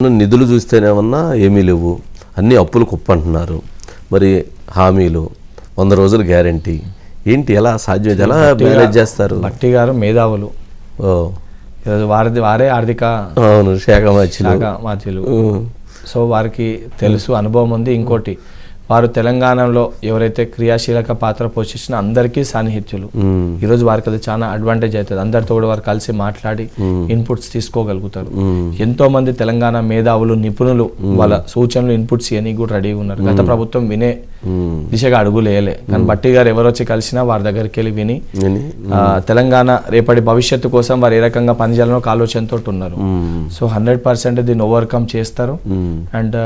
నిధులు చూస్తేనేమన్నా ఏమీ లేవు, అన్నీ అప్పులు కుప్పంటున్నారు. మరి హామీలు 100 రోజులు గ్యారంటీ ఏంటి, ఎలా సాధ్యం, ఎలా మేనేజ్ చేస్తారు? భట్టి గారు మేధావులు, వారే ఆర్థిక శాఖ మార్చిలు. సో వారికి తెలుసు, అనుభవం ఉంది. ఇంకోటి, వారు తెలంగాణలో ఎవరైతే క్రియాశీలక పాత్ర పోషించిన అందరికీ సాన్నిహిత్యులు. ఈరోజు వారికి అది చాలా అడ్వాంటేజ్ అవుతుంది. అందరితో కూడా వారు కలిసి మాట్లాడి ఇన్పుట్స్ తీసుకోగలుగుతారు. ఎంతో మంది తెలంగాణ మేధావులు, నిపుణులు వాళ్ళ సూచనలు, ఇన్పుట్స్ ఇవన్నీ కూడా రెడీగా ఉన్నారు. గత ప్రభుత్వం వినే దిశగా అడుగులు వేయలే, కానీ భట్టి గారు ఎవరొచ్చి కలిసినా వారి దగ్గరికి వెళ్ళి విని తెలంగాణ రేపటి భవిష్యత్తు కోసం వారు ఏ రకంగా పనిచేయాలనో ఒక ఆలోచనతో ఉన్నారు. సో 100% దీన్ని ఓవర్కమ్ చేస్తారు. అండ్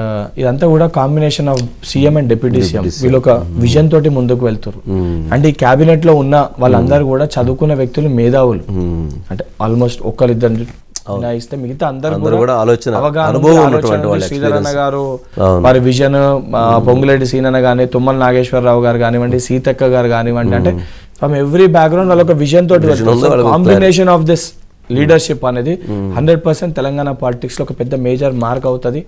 ఇదంతా కూడా combination of CM and deputy CM, వీళ్ళు ఒక విజన్ తోటి ముందుకు వెళ్తారు. అంటే ఈ క్యాబినెట్ లో ఉన్న వాళ్ళందరూ కూడా చదువుకున్న వ్యక్తులు, మేధావులు. అంటే ఆల్మోస్ట్ ఒక్కరిద్దరు ఇస్తే మిగతా అందరూ కూడా శ్రీధరన్న గారు వారి విజన్, పొంగులేటి సీనన్న గానీ, తుమ్మల నాగేశ్వరరావు గారు కానివ్వండి, సీతక్క గారు కానివ్వండి, అంటే ఫ్రమ్ ఎవ్రీ బ్యాక్గ్రౌండ్ వాళ్ళ ఒక విజన్ తోటి కాంబినేషన్ ఆఫ్ దిస్ లీడర్షిప్ అనేది 100% తెలంగాణ పాలిటిక్స్ లో ఒక పెద్ద మేజర్ మార్క్ అవుతుంది.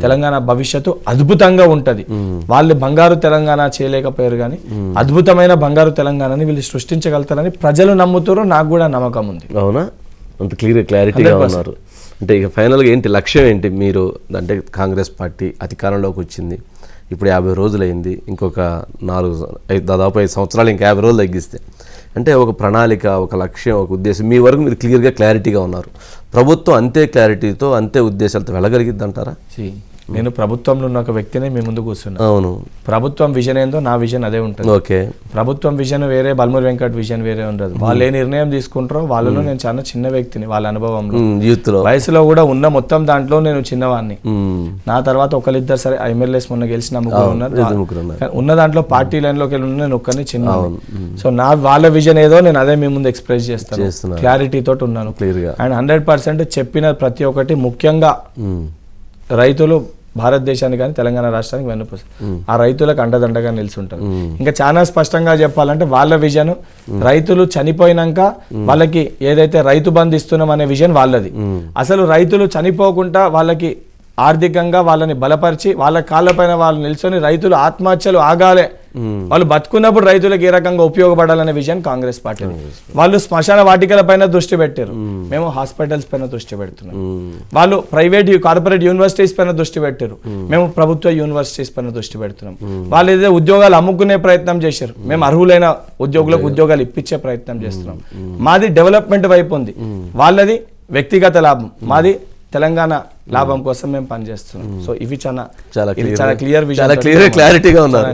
తెలంగాణ భవిష్యత్తు అద్భుతంగా ఉంటది. వాళ్ళు బంగారు తెలంగాణ చేయలేకపోయారు, కానీ అద్భుతమైన బంగారు తెలంగాణని వీళ్ళు సృష్టించగలుగుతారని ప్రజలు నమ్ముతారు. నాకు కూడా నమ్మకం ఉంది. అవునా, అంత క్లారిటీగా ఉన్నారు. అంటే ఇక ఫైనల్గా ఏంటి లక్ష్యం ఏంటి? మీరు అంటే కాంగ్రెస్ పార్టీ అధికారంలోకి వచ్చింది, ఇప్పుడు 50 రోజులైంది, ఇంకొక దాదాపు 5 సంవత్సరాలు, ఇంకా 50 రోజులు తగ్గిస్తే, అంటే ఒక ప్రణాళిక, ఒక లక్ష్యం, ఒక ఉద్దేశం మీ వరకు మీరు క్లియర్గా క్లారిటీగా ఉన్నారు. ప్రభుత్వం అంతే క్లారిటీతో, అంతే ఉద్దేశాలతో వెళ్ళగలిగిద్ది అంటారా? నేను ప్రభుత్వంలో ఉన్న ఒక వ్యక్తినే మీ ముందు కూర్చున్నా. అవును, ప్రభుత్వం విజన్ ఏందో నా విజన్ అదే ఉంటుంది. ఓకే, ప్రభుత్వం విజన్ వేరే, బల్మూరి వెంకట్ విజన్ వేరే ఉండదు. వాళ్ళు ఏ నిర్ణయం తీసుకుంటారో వాళ్ళలో నేను చాలా చిన్న వ్యక్తిని. వాళ్ళ అనుభవంలో, యూత్ లో, వయసులో కూడా ఉన్న మొత్తం దాంట్లో నేను చిన్నవాడిని. నా తర్వాత ఒకరిద్దరు సరే ఎమ్మెల్యేస్ మొన్న గెలిచిన ముగ్గురు ఉన్నారు. ఉన్న దాంట్లో పార్టీ లైన్ లోకి వెళ్ళి నేను ఒక్కరిని చిన్న. సో వాళ్ళ విజన్ ఏదో నేను అదే మీ ముందు ఎక్స్ప్రెస్ చేస్తాను, క్లారిటీ తోటి ఉన్నాను. అండ్ 100% చెప్పిన ప్రతి ఒక్కటి, ముఖ్యంగా రైతులు భారతదేశానికి కానీ తెలంగాణ రాష్ట్రానికి వెన్నుపూస, ఆ రైతులకు అండదండగా నిలిచుంటారు. ఇంకా చాలా స్పష్టంగా చెప్పాలంటే వాళ్ళ విజన్, రైతులు చనిపోయినాక వాళ్ళకి ఏదైతే రైతు బంధు ఇస్తున్నాం అనే విజన్ వాళ్ళది. అసలు రైతులు చనిపోకుండా వాళ్ళకి ఆర్థికంగా వాళ్ళని బలపరిచి వాళ్ళ కాళ్ళపైన వాళ్ళు నిల్చొని రైతులు ఆత్మహత్యలు ఆగాలే, వాళ్ళు బతుకున్నప్పుడు రైతులకు ఏ రకంగా ఉపయోగపడాలనే విజన్ కాంగ్రెస్ పార్టీ. వాళ్ళు శ్మశాన వాటికల పైన దృష్టి పెట్టారు, మేము హాస్పిటల్స్ పైన దృష్టి పెడుతున్నాం. వాళ్ళు ప్రైవేట్ కార్పొరేట్ యూనివర్సిటీస్ పైన దృష్టి పెట్టారు, మేము ప్రభుత్వ యూనివర్సిటీస్ పైన దృష్టి పెడుతున్నాం. వాళ్ళు ఏదైతే ఉద్యోగాలు అమ్ముకునే ప్రయత్నం చేశారు, మేము అర్హులైన ఉద్యోగులకు ఉద్యోగాలు ఇప్పించే ప్రయత్నం చేస్తున్నాం. మాది డెవలప్మెంట్ వైపు ఉంది, వాళ్ళది వ్యక్తిగత లాభం, మాది తెలంగాణ లాభం కోసం మేము పనిచేస్తున్నాం. సో ఇవి చాలా క్లియర్, క్లారిటీగా ఉన్నారు.